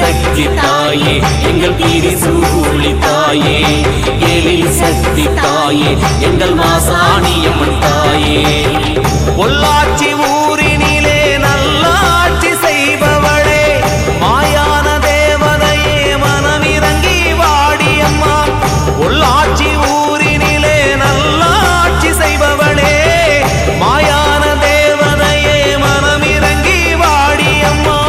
சக்தி தாயே எங்கள் திரிசூலி தாயே, எழில் சக்தி தாயே எங்கள் மாசாணியம்மன் தாயே. பொள்ளாச்சி ஊரினிலே நல்லாட்சி செய்பவளே, மாயான தேவதையே மனமிறங்கி வாடியம்மா. பொள்ளாச்சி ஊரினிலே நல்லாட்சி செய்பவளே, மாயான தேவதையே மனமிறங்கி வாடியம்மா.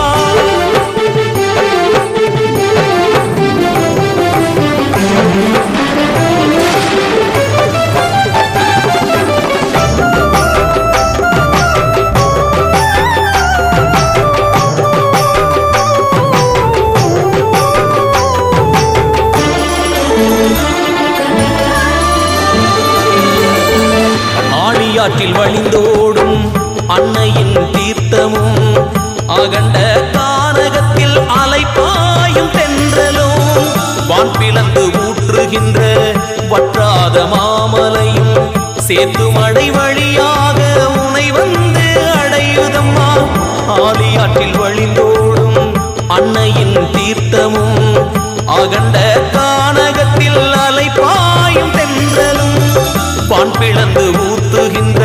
ஆழியாற்றில் வழிந்தோடும் அன்னையின் தீர்த்தமும், அகண்ட கானகத்தில் அலைப்பாயும் தென்றலும், வான் பிளந்து ஊற்றுகின்ற வற்றாத மாமலையும், சேத்து மழை வழியாக உனை வந்து அடையுதம்மா. ஆழியாற்றில் வழிந்தோடும் அன்னையின் தீர்த்தமும், அகண்ட கானகத்தில் அலைப்பாயும் தென்றலும், வான் பிளந்து ஊத்துகின்ற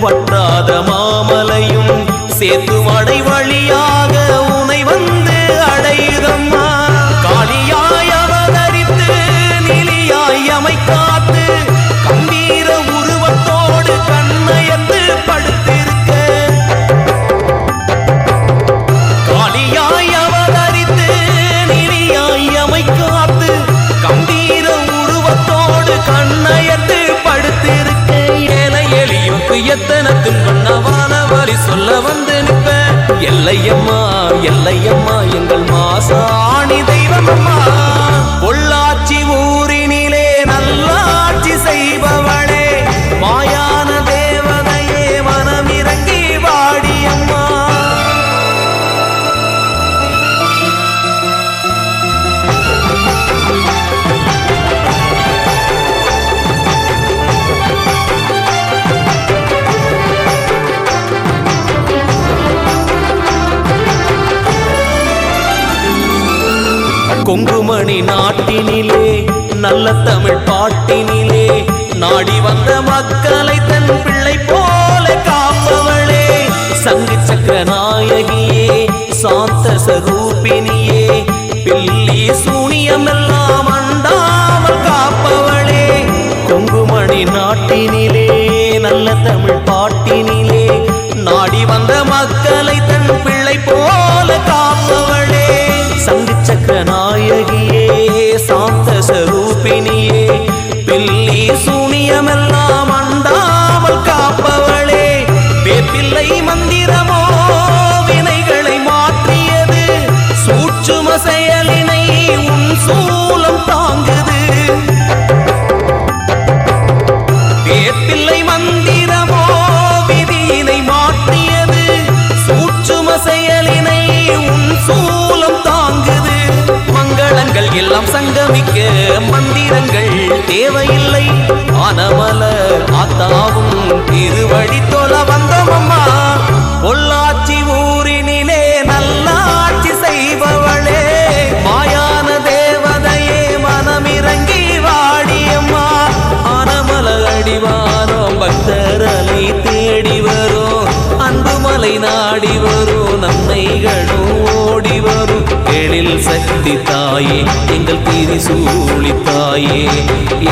வற்றாத மாமலையும், சேத்து மடை வழியாக உனை வந்து அடையுதம்மா. காளியாய் அவதரித்து நிலியாய் அமை காத்து, கம்பீர உருவத்தோடு கண்ணயர்ந்து படுத்திருக்க. காளியாய் அவதரித்து நிலியாய் அமை காத்து, கம்பீர உருவத்தோடு கண்ணயர்ந்து படுத்திருக்க. ஏழை எளியோக்கு எத்தனை துன்பவான வரி சொல்ல வந்து நிற்ப. எல்லையம்மா எல்லையம்மா எங்கள் மாசாணி தெய்வமம்மா. பொள்ளாச்சி ஊரினிலே நல்லாட்சி செய்பவளே, மாயான தேவதையே மனமிறங்கி வாடியம்மா. கொங்குமணி நாட்டினிலே நல்ல தமிழ் பாட்டினிலே, நாடி வந்த மக்களை தன் பிள்ளை போல காப்பவளே, சங்கு சக்கர நாயகியே சாந்த சரூபினியே, பில்லி சூனியமெல்லாம் அண்டாமல் காப்பவளே. கொங்குமணி நாட்டினிலே நல்ல தமிழ் பாட்டினிலே, நாடி வந்த மக்களை தன் பிள்ளை போல காப்பவளே, சங்கு சக்கர நாயகியே சாந்த சரூபினியே, பில்லி சூனியமெல்லாம் அண்டாமல் காப்பவளே. வேப்பிள்ளை மந்திரமோ வினைகளை மாற்றியது, சூட்சும செயலினை உன் சூலம் தாங்குது. வேப்பிள்ளை மந்திரமோ விதியினை மாற்றியது, சூட்சும செயலினை உன் சூலம் தாங்குது. மங்களங்கள் எல்லாம் சங்கமிக்க மந்திரங்கள் தேவையில்லை, ஆனமல ஆத்தாவும் திருவடி தொழ வந்தமம்மா. பொள்ளாச்சி ஊரினிலே நல்லாட்சி செய்பவளே, மாயான தேவதையே மனமிறங்கி வாடியம்மா. ஆனமல அடிவாரோம் பக்தரலை தேடி வரும், அன்புமலை நாடி வரும், நன்மைகளும் ஓடி வரும். எழில் சக்தி தாயே எங்கள் திரிசூலி தாயே,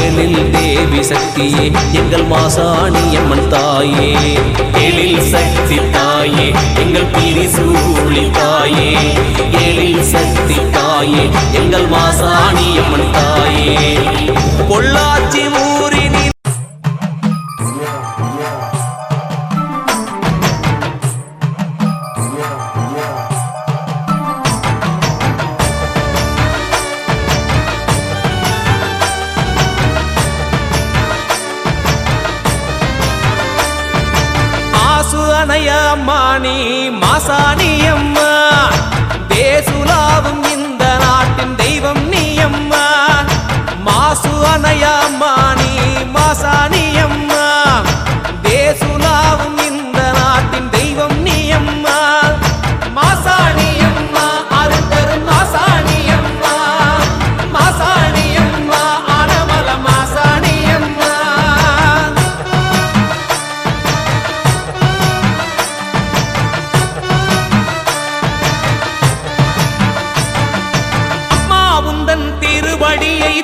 எழில் தேவி சக்தியே எங்கள் மாசாணியம்மன் தாயே. எழில் சக்தி தாயே எங்கள் திரிசூலி தாயே, எழில் சக்தி தாயே எங்கள் மாசாணியம்மன் தாயே. பொள்ளாச்சி ஊரினில் அம்மானி மாசாணியம்மா, தேசுலாவும் இந்த நாட்டின் தெய்வம் நீயம்மா. மாசு அணையம்மானி மாசாணியம்மா, தேசுலாவும் இந்த நாட்டின் தெய்வம் நீயம்மா. மாசாணியம்மா அருந்தரும் மாசாணி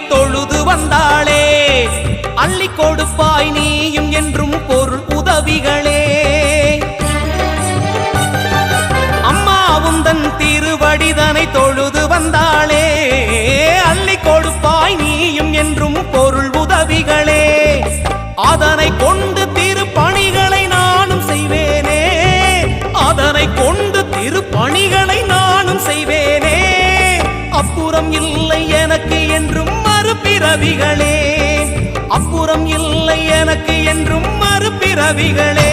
தொழுது வந்தாளே அள்ளி கொடுப்பாய் நீயும் என்றும் பொருள் உதவிகளே அம்மாவும் தன் திருவடிதனை தொழுது வந்தாளே அள்ளி கொடுப்பாய் நீயும் என்றும் பொருள் உதவிகளே அதனை கொண்டு திருப்பணிகளை நானும் செய்வேனே அதனை கொண்டு திருப்பணிகளை நானும் செய்வேனே அப்புறம் இல்லை எனக்கு என்றும் மறுபிறவிகளே அப்புறம் இல்லை எனக்கு என்றும் மறுபிறவிகளே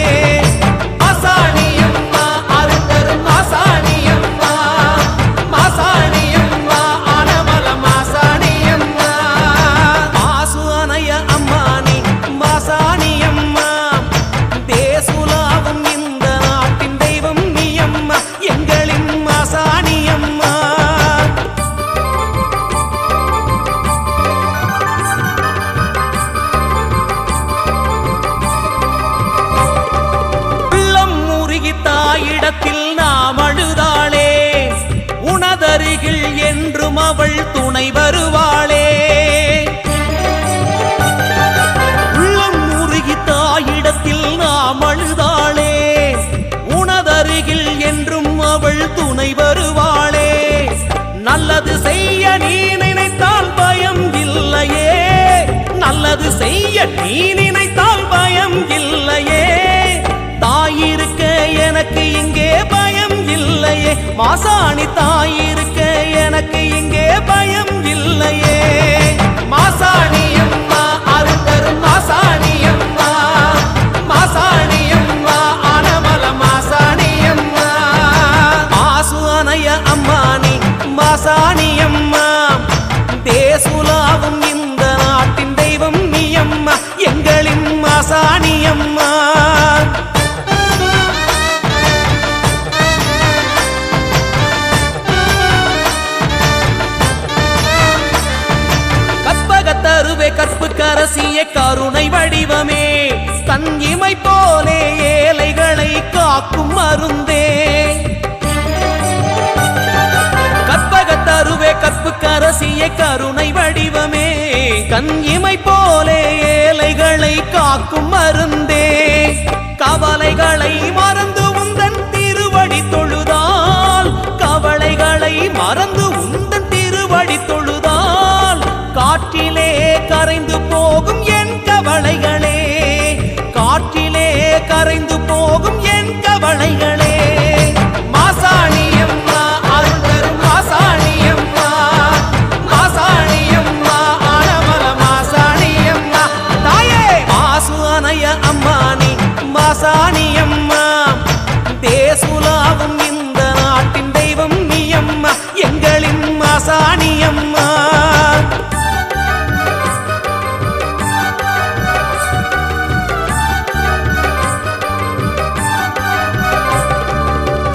மாசாணியம்மா அருந்தரும் மாசாணியம்மா மாசாணியம்மா ஆனமல மாசாணியம்மா மாசு அணைய அம்மானி மாசாணியம்மா தேசுலாவும் இந்த நாட்டின் தெய்வம் நீ அம்மா எங்களின் மாசாணியம்மா தாயிடத்தில் நாம் அழுதாளே உனதருகில் என்றும் அவள் துணை வருவாளே உள்ளம் உருகி தாயிடத்தில் நாம் அழுதாளே உனதருகில் என்றும் அவள் துணை வருவாளே நல்லது செய்ய நீ நினைத்தால் பயம் இல்லையே நல்லது செய்ய நீ நினைத்தால் பயம் இல்லையே தாயிருக்க எனக்கு இங்கே பயம் இல்லையே மாசாணி தாயிருக்க எனக்கு இங்கே பயம் இல்லையே மாசாணியம்மா அருந்தரும் மாசாணியம்மா மாசாணியம்மா ஆனமல மாசாணியம்மா மாசு அணைய அம்மானி மாசாணியம்மா தேசுலாவும் இந்த நாட்டின் தெய்வம் நீ அம்மா எங்களின் மாசாணியம்மா கற்பு கரசிய கருணை வடிவமே தன் இமை போலே ஏழைகளை காக்கும் மருந்தே கற்பகத்தருவே கற்பு கரசிய கருணை வடிவமே கண் இமை போலே ஏழைகளை காக்கும் மருந்தே கவலைகளை மறந்து உந்தன் திருவடி தொழுதால் கவலைகளை மறந்து உந்தன் திருவடி தொழுதால் காற்றிலே கரைந்து போகும் என் கவலைகளே காற்றிலே கரைந்து போகும் என் கவலைகளே மாசாணியம்மா அருந்தரும் மாசாணியம்மா மாசாணியம்மா ஆனமல மாசாணியம்மா தாயே மாசு அணைய அம்மானி மாசாணியம்மா தேசுலாவும் இந்த நாட்டின் தெய்வம் நீ அம்மா எங்களின் மாசாணியம்மா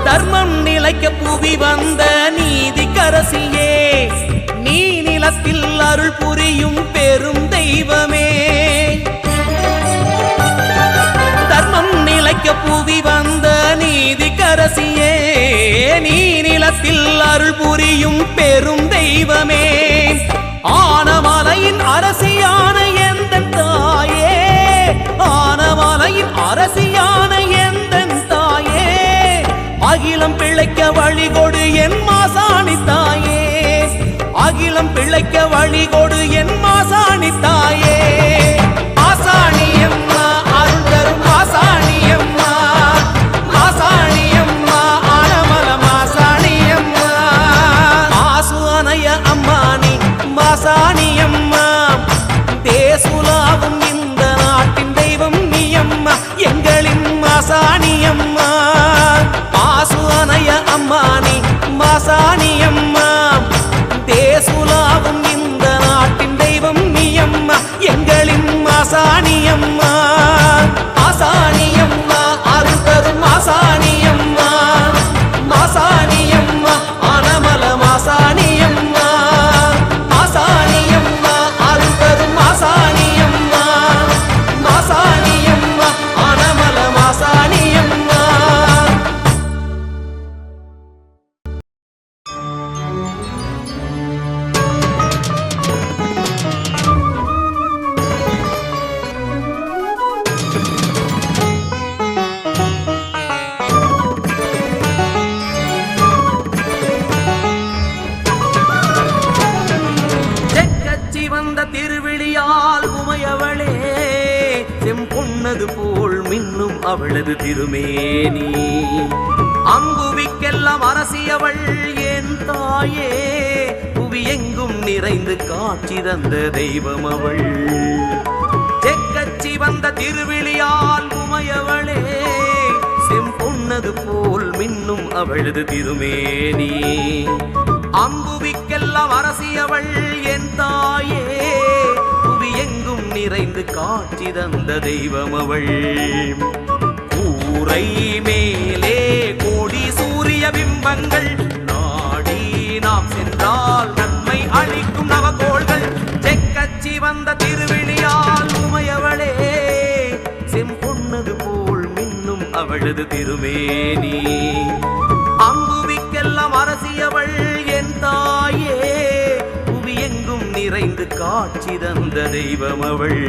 தர்மம் நிலைக்க புவி வந்த நீதி கரசியே நீ நிலத்தில் அருள் புரியும் பெரும் தெய்வமே தர்மம் நிலைக்க புவி வந்த நீதி கரசியே நீ நிலத்தில் அருள் புரியும் பெரும் தெய்வமே ஆனமலையின் அரசியான எந்தன் தாயே ஆனமலையின் அரசியான எந்தன் தாயே அகிலம் பிழைக்க வழிகொடு என் மாசாணி தாயே அகிலம் பிழைக்க வழிகொடு என் மாசாணி தாயே மாசாணியம்மா அருந்தரும் மாசாணியம்மா மாசாணியம்மா ஆனமல மாசாணியம்மா மாசு அணைய அம்மானி மாசாணியம்மா தேசுலாவும் இந்த நாட்டின் தெய்வம் நீ அம்மா எங்களின் மாசாணியம்மா மாசு அணைய அம்மானி மாசாணியம்மா தேசுலாவும் இந்த நாட்டின் தெய்வம் பொன்னது போல் மின்னும் அவளது திருமேனி அம்புவிக்கெல்லாம் அரசியவள் என் தாயே புவி எங்கும் நிறைந்து காட்சி தந்த தெய்வம் அவள் செக்கச்சி வந்த திருவிழியால் உமையவளே செம்பொன்னது போல் மின்னும் அவளது திருமேனி அம்புவிக்கெல்லாம் அரசியவள் என் தாயே புவி எங்கும் நிறைந்து காட்சி தந்த தெய்வம் அவள் கூரை மேலே கோடி சூரிய பிம்பங்கள் நாடி நாம் சென்றால் நன்மை அளிக்கும் நவகோள்கள் செக்கச்சி வந்த திருவிழியால் உமையவளே செம்பொன்னது போல் மின்னும் அவளது திருமேனி அம்புவிக்கெல்லாம் அரசியவள் என் தாயே புவி எங்கும் நிறைந்து காட்சி தந்த தெய்வம் அவள்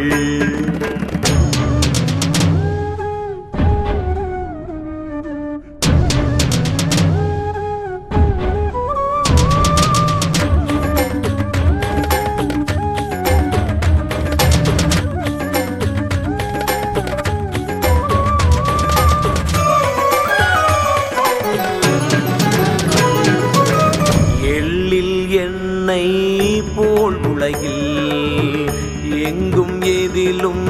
போல் உலகில் எங்கும் எதிலும்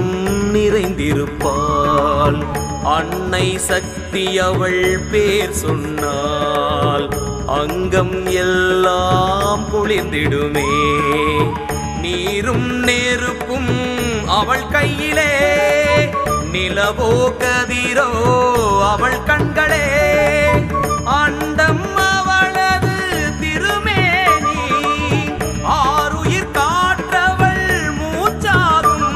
நிறைந்திருப்பாள் அன்னை சக்தி அவள் பேர் சொன்னால் அங்கம் எல்லாம் குளிர்ந்திடுமே நீரும் நெருப்பும் அவள் கையிலே நிலவோ கதிரோ அவள் கண்களே அண்டம் அவளது திருமேனி ஆருயிர் காற்றவள் மூச்சாகும்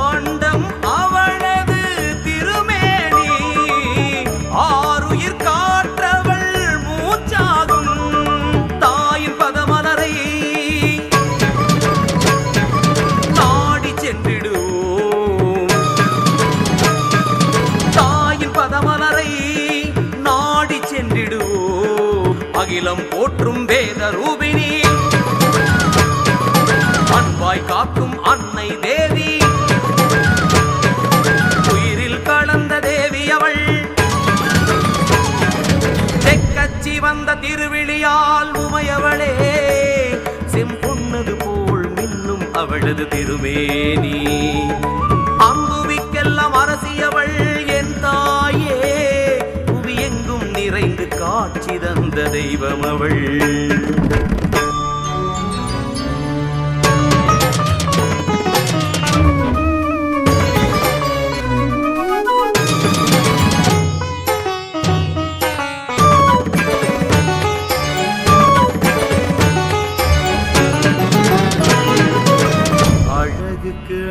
அண்டம் அவளது திருமேனி ஆருயிர் காற்றவள் மூச்சாகும் தாயின் பதமலரை நாடி சென்றிடுவோம் தாயின் பதமலரை நாடி சென்றிடுவோம் அகிலம் போற்றும் வேத ரூபினி அன்பாய் காக்கும் அன்னை தேவி உயிரில் கலந்த தேவி அவள் செக்கச்சி வந்த திருவிழியால் உமையவளே செம்பொன்னது போல் மின்னும் அவளது திருமேனி அம்புவிக்கெல்லாம் அரசியவள் என் தாயே புவி எங்கும் நிறைந்து காட்சி தந்த தெய்வம் அவள்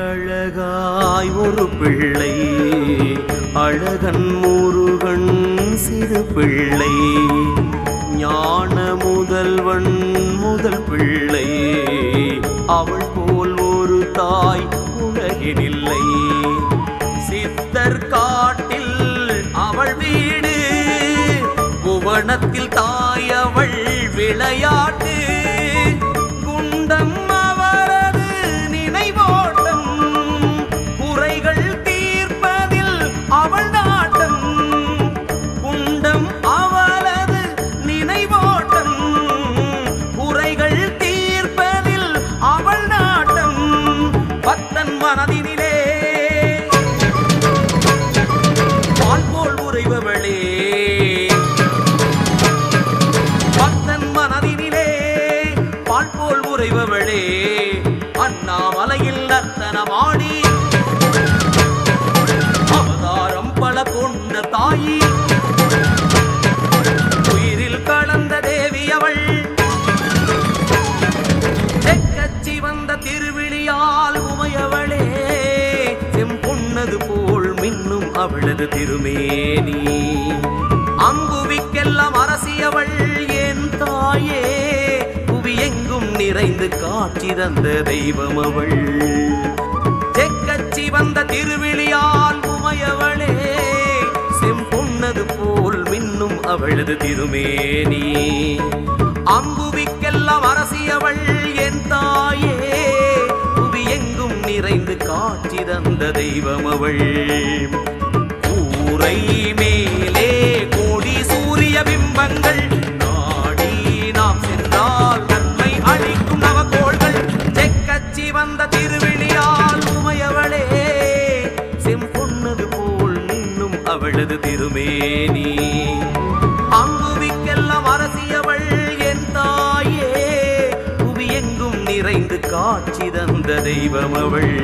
அழகாய் ஒரு பிள்ளை அழகன் முருகன் சிறு பிள்ளை ஞான முதல்வன் முதல் பிள்ளை அவள் போல் ஒரு தாய் உலகினில்லை சித்தர் காட்டில் அவள் வீடு புவனத்தில் தாய் அவள் விளையாட்டு குண்டம் அவரது நினைவோட்டம் குறைகள் தீர்ப்பதில் அவள் நாட்டம் குண்டம் அவளது நினைவோட்டம் குறைகள் தீர்ப்பதில் அவள் நாட்டம் பக்தன் மனதினிலே பால் போல் உறைபவளே பக்தன் மனதினிலே பால் போல் உறைபவளே அண்ணாமலையில் நர்த்தனமாடி அவதாரம் பல கொண்ட தாயி உயிரில் கலந்த தேவி அவள் செக்கச்சி வந்த திருவிழியால் உமையவளே செம்பொன்னது போல் மின்னும் அவளது திருமேனி அம்புவிக்கெல்லாம் அரசியவள் என் தாயே புவி எங்கும் நிறைந்து காட்சி தந்த தெய்வம் அவள் செக்கச்சி வந்த திருவிழியால் உமையவளே செம்பொன்னது போல் மின்னும் அவளது திருமேனி அம்புவிக்கெல்லாம் அரசியவள் என் தாயே புவி எங்கும் நிறைந்து காட்சி தந்த தெய்வம் தெய்வம் அவள். கூரை மேலே கோடி சூரிய பிம்பங்கள், நாடி நாம் சென்றால் நன்மை அளிக்கும் நவகோள்கள். செக்கச்சி வந்த திருவிழியால் உமையவளே, செம்பொன்னது போல் நின்னும் அவளது திருமேனி. அங்குவிக்கெல்லாம் அரசியவள் என் தாயே, புவி எங்கும் நிறைந்து காட்சி தந்த தெய்வம் அவள்.